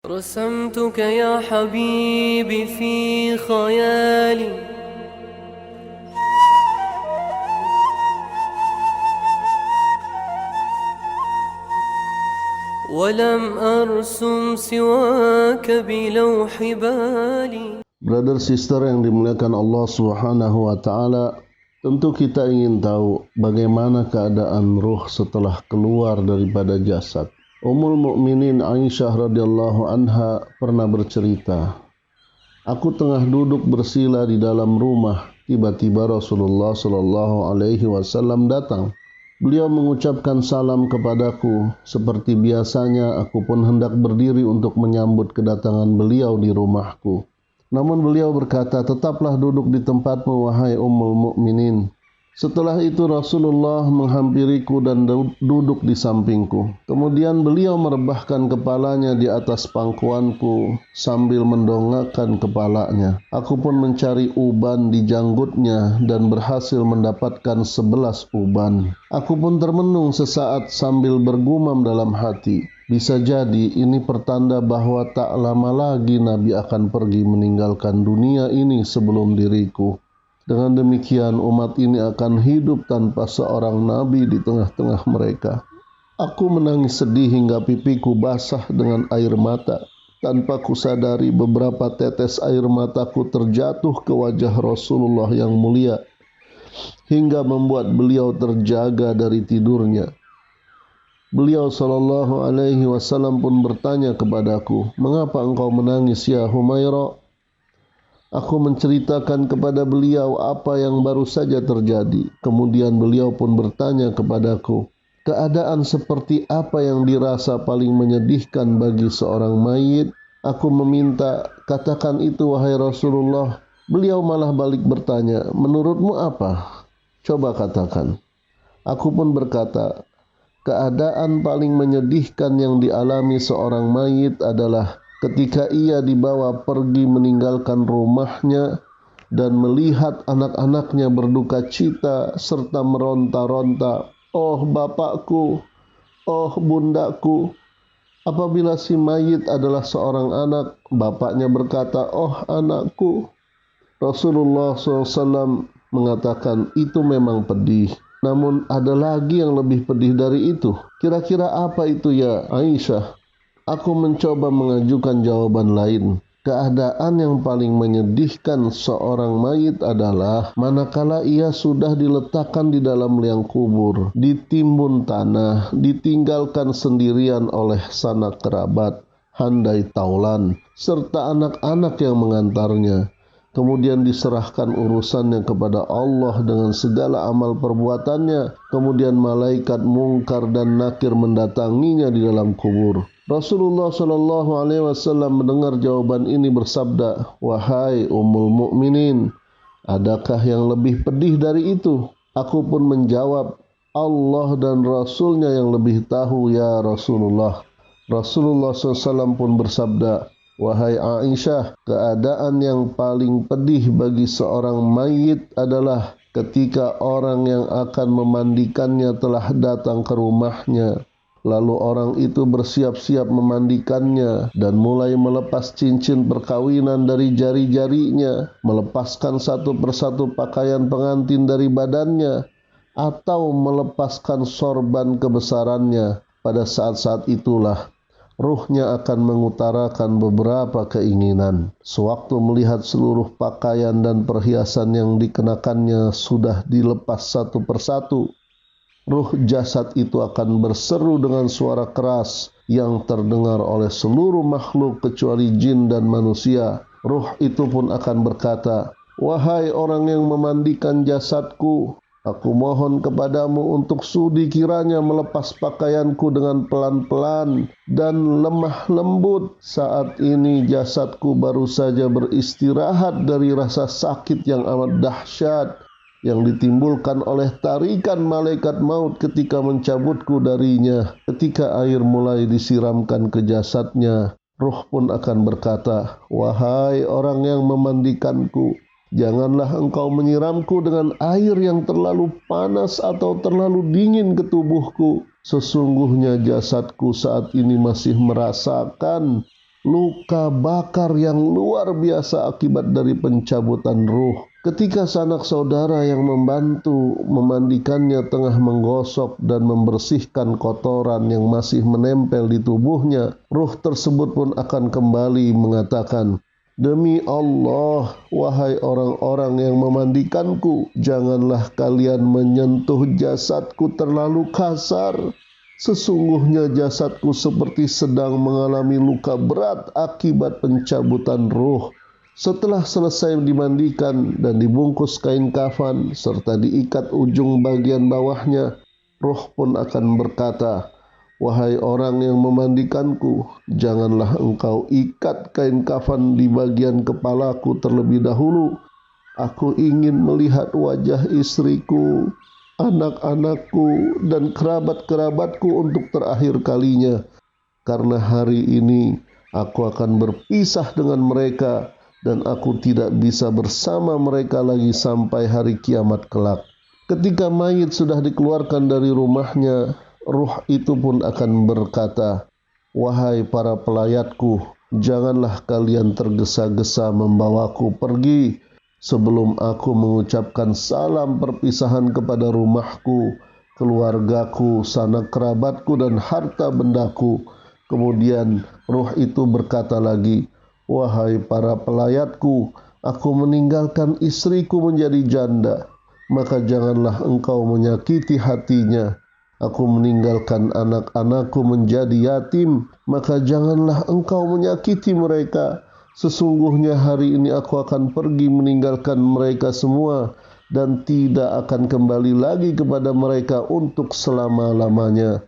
رسمتك يا حبيبي في خيالي ولم أرسم سواك بلوح بالي. Brother sister yang dimuliakan Allah Subhanahu wa taala, tentu kita ingin tahu bagaimana keadaan ruh setelah keluar daripada jasad. Ummul Mukminin Aisyah radhiyallahu anha pernah bercerita, "Aku tengah duduk bersila di dalam rumah, tiba-tiba Rasulullah Shallallahu alaihi wasallam datang. Beliau mengucapkan salam kepadaku. Seperti biasanya, aku pun hendak berdiri untuk menyambut kedatangan beliau di rumahku. Namun beliau berkata, 'Tetaplah duduk di tempatmu, wahai Ummul Mukminin.' Setelah itu Rasulullah menghampiriku dan duduk di sampingku. Kemudian beliau merebahkan kepalanya di atas pangkuanku sambil mendongakkan kepalanya. Aku pun mencari uban di janggutnya dan berhasil mendapatkan 11 uban. Aku pun termenung sesaat sambil bergumam dalam hati, bisa jadi ini pertanda bahwa tak lama lagi Nabi akan pergi meninggalkan dunia ini sebelum diriku. Dengan demikian umat ini akan hidup tanpa seorang Nabi di tengah-tengah mereka. Aku menangis sedih hingga pipiku basah dengan air mata. Tanpa kusadari beberapa tetes air mataku terjatuh ke wajah Rasulullah yang mulia, hingga membuat beliau terjaga dari tidurnya. Beliau sallallahu alaihi wasallam pun bertanya kepadaku, 'Mengapa engkau menangis ya Humaira?' Aku menceritakan kepada beliau apa yang baru saja terjadi. Kemudian beliau pun bertanya kepadaku, 'Keadaan seperti apa yang dirasa paling menyedihkan bagi seorang mayit?' Aku meminta, 'Katakan itu wahai Rasulullah.' Beliau malah balik bertanya, 'Menurutmu apa? Coba katakan.' Aku pun berkata, 'Keadaan paling menyedihkan yang dialami seorang mayit adalah ketika ia dibawa pergi meninggalkan rumahnya dan melihat anak-anaknya berduka cita serta meronta-ronta, 'Oh bapakku, oh bundaku.' Apabila si mayit adalah seorang anak, bapaknya berkata, 'Oh anakku.' Rasulullah SAW mengatakan, itu memang pedih. Namun ada lagi yang lebih pedih dari itu. Kira-kira apa itu ya Aisyah? Aku mencoba mengajukan jawaban lain. Keadaan yang paling menyedihkan seorang mayit adalah manakala ia sudah diletakkan di dalam liang kubur, ditimbun tanah, ditinggalkan sendirian oleh sanak kerabat, handai taulan, serta anak-anak yang mengantarnya. Kemudian diserahkan urusannya kepada Allah dengan segala amal perbuatannya. Kemudian malaikat mungkar dan nakir mendatanginya di dalam kubur. Rasulullah Shallallahu Alaihi Wasallam mendengar jawaban ini bersabda, 'Wahai Ummul Mukminin, adakah yang lebih pedih dari itu?' Aku pun menjawab, 'Allah dan Rasulnya yang lebih tahu ya Rasulullah.' Rasulullah SAW pun bersabda, 'Wahai Aisyah, keadaan yang paling pedih bagi seorang mayit adalah ketika orang yang akan memandikannya telah datang ke rumahnya. Lalu orang itu bersiap-siap memandikannya dan mulai melepas cincin perkawinan dari jari-jarinya, melepaskan satu persatu pakaian pengantin dari badannya, atau melepaskan sorban kebesarannya. Pada saat-saat itulah ruhnya akan mengutarakan beberapa keinginan. Sewaktu melihat seluruh pakaian dan perhiasan yang dikenakannya sudah dilepas satu persatu, ruh jasad itu akan berseru dengan suara keras yang terdengar oleh seluruh makhluk kecuali jin dan manusia. Ruh itu pun akan berkata, 'Wahai orang yang memandikan jasadku, aku mohon kepadamu untuk sudi kiranya melepas pakaianku dengan pelan-pelan dan lemah lembut. Saat ini jasadku baru saja beristirahat dari rasa sakit yang amat dahsyat yang ditimbulkan oleh tarikan malaikat maut ketika mencabutku darinya. Ketika air mulai disiramkan ke jasadnya, ruh pun akan berkata, 'Wahai orang yang memandikanku, janganlah engkau menyiramku dengan air yang terlalu panas atau terlalu dingin ke tubuhku. Sesungguhnya jasadku saat ini masih merasakan luka bakar yang luar biasa akibat dari pencabutan ruh. Ketika sanak saudara yang membantu memandikannya tengah menggosok dan membersihkan kotoran yang masih menempel di tubuhnya, ruh tersebut pun akan kembali mengatakan, "Demi Allah, wahai orang-orang yang memandikanku, janganlah kalian menyentuh jasadku terlalu kasar. Sesungguhnya jasadku seperti sedang mengalami luka berat akibat pencabutan ruh." Setelah selesai dimandikan dan dibungkus kain kafan serta diikat ujung bagian bawahnya, roh pun akan berkata, "Wahai orang yang memandikanku, janganlah engkau ikat kain kafan di bagian kepalaku terlebih dahulu. Aku ingin melihat wajah istriku, anak-anakku, dan kerabat-kerabatku untuk terakhir kalinya. Karena hari ini aku akan berpisah dengan mereka, dan aku tidak bisa bersama mereka lagi sampai hari kiamat kelak." Ketika mayit sudah dikeluarkan dari rumahnya, ruh itu pun akan berkata, "Wahai para pelayatku, janganlah kalian tergesa-gesa membawaku pergi sebelum aku mengucapkan salam perpisahan kepada rumahku, keluargaku, sanak kerabatku, dan harta bendaku." Kemudian ruh itu berkata lagi, "Wahai para pelayatku, aku meninggalkan istriku menjadi janda, maka janganlah engkau menyakiti hatinya. Aku meninggalkan anak-anakku menjadi yatim, maka janganlah engkau menyakiti mereka. Sesungguhnya hari ini aku akan pergi meninggalkan mereka semua dan tidak akan kembali lagi kepada mereka untuk selama-lamanya."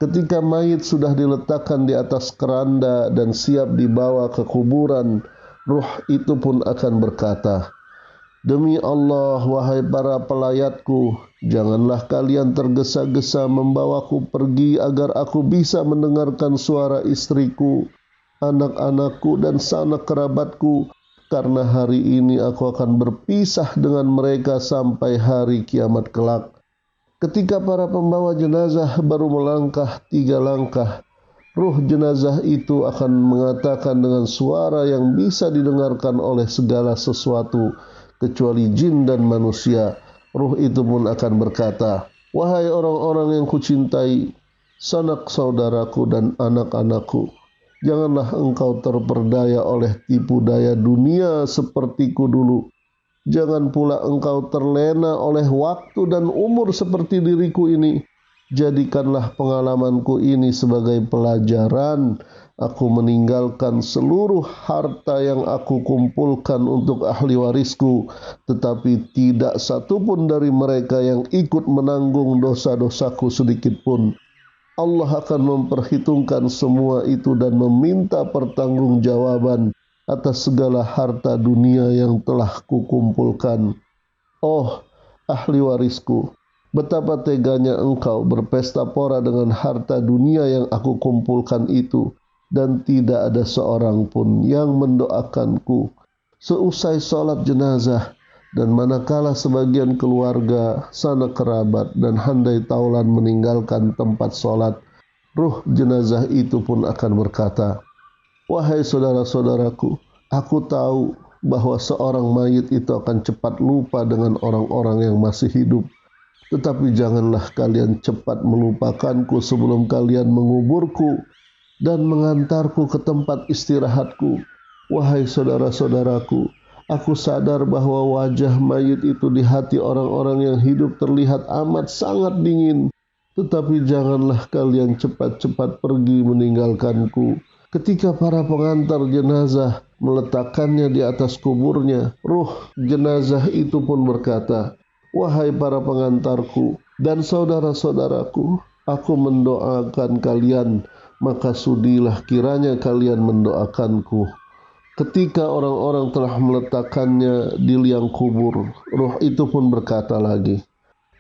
Ketika mayit sudah diletakkan di atas keranda dan siap dibawa ke kuburan, ruh itu pun akan berkata, "Demi Allah, wahai para pelayatku, janganlah kalian tergesa-gesa membawaku pergi agar aku bisa mendengarkan suara istriku, anak-anakku, dan sanak kerabatku, karena hari ini aku akan berpisah dengan mereka sampai hari kiamat kelak." Ketika para pembawa jenazah baru melangkah 3 langkah, ruh jenazah itu akan mengatakan dengan suara yang bisa didengarkan oleh segala sesuatu, kecuali jin dan manusia. Ruh itu pun akan berkata, "Wahai orang-orang yang kucintai, sanak saudaraku dan anak-anakku, janganlah engkau terperdaya oleh tipu daya dunia sepertiku dulu. Jangan pula engkau terlena oleh waktu dan umur seperti diriku ini. Jadikanlah pengalamanku ini sebagai pelajaran. Aku meninggalkan seluruh harta yang aku kumpulkan untuk ahli warisku, tetapi tidak satupun dari mereka yang ikut menanggung dosa-dosaku sedikit pun. Allah akan memperhitungkan semua itu dan meminta pertanggungjawaban atas segala harta dunia yang telah kukumpulkan. Oh, ahli warisku, betapa teganya engkau berpesta pora dengan harta dunia yang aku kumpulkan itu, dan tidak ada seorang pun yang mendoakanku." Seusai sholat jenazah, dan manakala sebagian keluarga, sanak kerabat, dan handai taulan meninggalkan tempat sholat, ruh jenazah itu pun akan berkata, "Wahai saudara-saudaraku, aku tahu bahwa seorang mayit itu akan cepat lupa dengan orang-orang yang masih hidup. Tetapi janganlah kalian cepat melupakanku sebelum kalian menguburku dan mengantarku ke tempat istirahatku. Wahai saudara-saudaraku, aku sadar bahwa wajah mayit itu di hati orang-orang yang hidup terlihat amat sangat dingin. Tetapi janganlah kalian cepat-cepat pergi meninggalkanku." Ketika para pengantar jenazah meletakkannya di atas kuburnya, ruh jenazah itu pun berkata, "Wahai para pengantarku dan saudara-saudaraku, aku mendoakan kalian, maka sudilah kiranya kalian mendoakanku." Ketika orang-orang telah meletakkannya di liang kubur, ruh itu pun berkata lagi,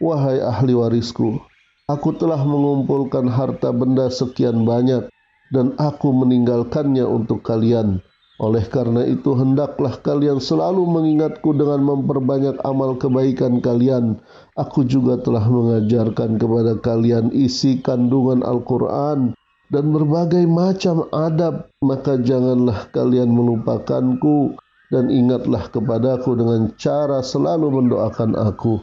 "Wahai ahli warisku, aku telah mengumpulkan harta benda sekian banyak, dan aku meninggalkannya untuk kalian. Oleh karena itu, hendaklah kalian selalu mengingatku dengan memperbanyak amal kebaikan kalian. Aku juga telah mengajarkan kepada kalian isi kandungan Al-Quran, dan berbagai macam adab, maka janganlah kalian melupakanku dan ingatlah kepadaku dengan cara selalu mendoakan aku.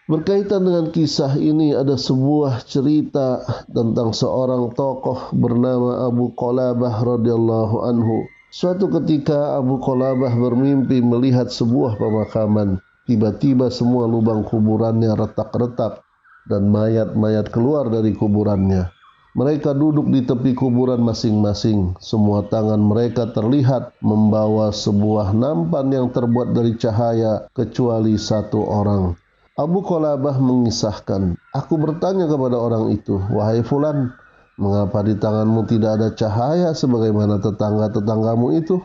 Berkaitan dengan kisah ini ada sebuah cerita tentang seorang tokoh bernama Abu Qulabah radhiyallahu anhu. Suatu ketika Abu Qulabah bermimpi melihat sebuah pemakaman. Tiba-tiba semua lubang kuburannya retak-retak dan mayat-mayat keluar dari kuburannya. Mereka duduk di tepi kuburan masing-masing. Semua tangan mereka terlihat membawa sebuah nampan yang terbuat dari cahaya kecuali satu orang. Abu Qulabah mengisahkan, aku bertanya kepada orang itu, wahai fulan, mengapa di tanganmu tidak ada cahaya sebagaimana tetangga-tetanggamu itu?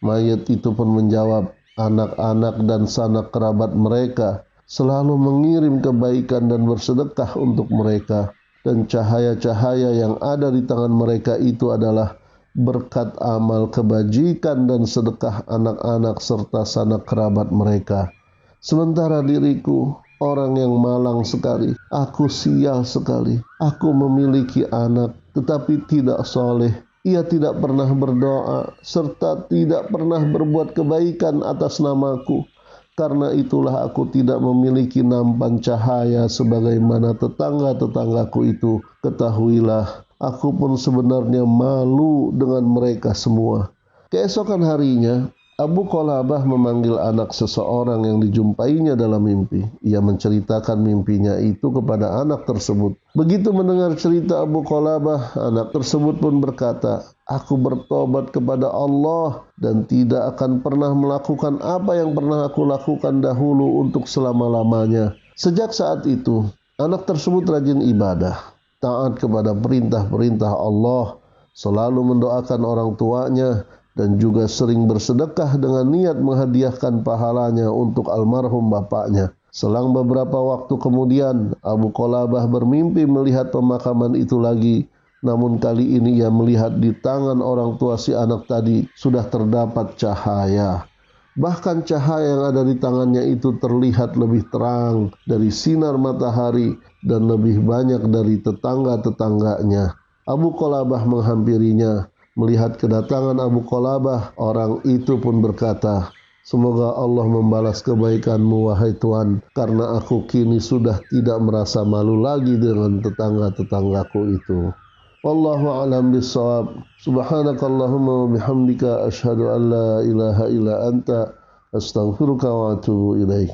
Mayat itu pun menjawab, anak-anak dan sanak kerabat mereka selalu mengirim kebaikan dan bersedekah untuk mereka. Dan cahaya-cahaya yang ada di tangan mereka itu adalah berkat amal kebajikan dan sedekah anak-anak serta sanak kerabat mereka. Sementara diriku, orang yang malang sekali, aku sial sekali. Aku memiliki anak, tetapi tidak soleh. Ia tidak pernah berdoa, serta tidak pernah berbuat kebaikan atas namaku. Karena itulah aku tidak memiliki nampan cahaya sebagaimana tetangga-tetanggaku itu. Ketahuilah, aku pun sebenarnya malu dengan mereka semua. Keesokan harinya, Abu Qulabah memanggil anak seseorang yang dijumpainya dalam mimpi. Ia menceritakan mimpinya itu kepada anak tersebut. Begitu mendengar cerita Abu Qulabah, anak tersebut pun berkata, aku bertobat kepada Allah dan tidak akan pernah melakukan apa yang pernah aku lakukan dahulu untuk selama-lamanya. Sejak saat itu, anak tersebut rajin ibadah, taat kepada perintah-perintah Allah, selalu mendoakan orang tuanya, dan juga sering bersedekah dengan niat menghadiahkan pahalanya untuk almarhum bapaknya. Selang beberapa waktu kemudian, Abu Qulabah bermimpi melihat pemakaman itu lagi. Namun kali ini ia melihat di tangan orang tua si anak tadi sudah terdapat cahaya. Bahkan cahaya yang ada di tangannya itu terlihat lebih terang dari sinar matahari dan lebih banyak dari tetangga-tetangganya. Abu Qulabah menghampirinya. Melihat kedatangan Abu Qulabah, orang itu pun berkata, semoga Allah membalas kebaikanmu wahai Tuhan, karena aku kini sudah tidak merasa malu lagi dengan tetangga-tetanggaku itu. Wallahu a'lam bishawab. Subhanakallahumma wa bihamdika asyhadu an la ilaha illa anta astaghfiruka wa atubu ilaik.